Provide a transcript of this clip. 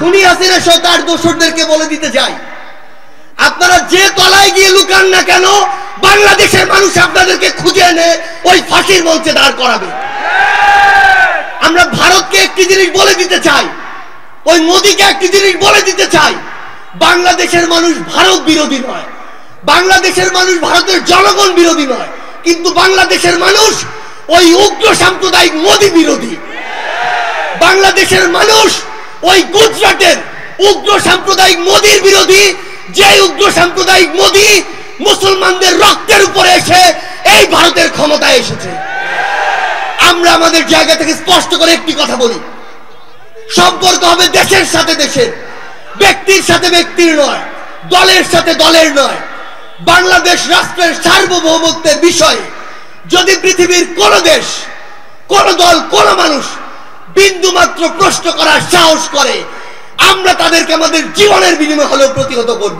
খুনি হাসিনা সহ তার দোসরদেরকে বলে দিতে চাই, আপনারা যে তলায় গিয়ে লুকান না কেন, বাংলাদেশের মানুষ আপনাদেরকে খুঁজে এনে ওই ফাঁসির মঞ্চে দাঁড় করাবে। আমরা ভারতকে একটি জিনিস বলে দিতে চাই, ওই মোদীকে একটি জিনিস বলে দিতে চাই, বাংলাদেশের মানুষ ভারত বিরোধী নয়, বাংলাদেশের মানুষ ভারতের জনগণ বিরোধী নয়, কিন্তু বাংলাদেশের মানুষ ওই উগ্র সাম্প্রদায়িক মোদী বিরোধী। বাংলাদেশের মানুষ ওই গুজরাটের উগ্র সাম্প্রদায়িক মোদীর বিরোধী, যে উগ্র সাম্প্রদায়িক মোদী মুসলমানদের রক্তের উপরে এসে এই ভারতের ক্ষমতায় এসেছে। আমরা আমাদের জায়গা থেকে স্পষ্ট করে একটি কথা বলি, সম্পর্ক হবে দেশের সাথে দেশের, ব্যক্তির সাথে ব্যক্তির নয়, দলের সাথে দলের নয়। বাংলাদেশ রাষ্ট্রের সার্বভৌমত্বের বিষয়ে যদি পৃথিবীর কোন দেশ, কোন দল, কোন মানুষ বিন্দুমাত্র প্রশ্ন করার সাহস করে, আমরা তাদেরকে আমাদের জীবনের বিনিময়ে হলেও প্রতিহত করব।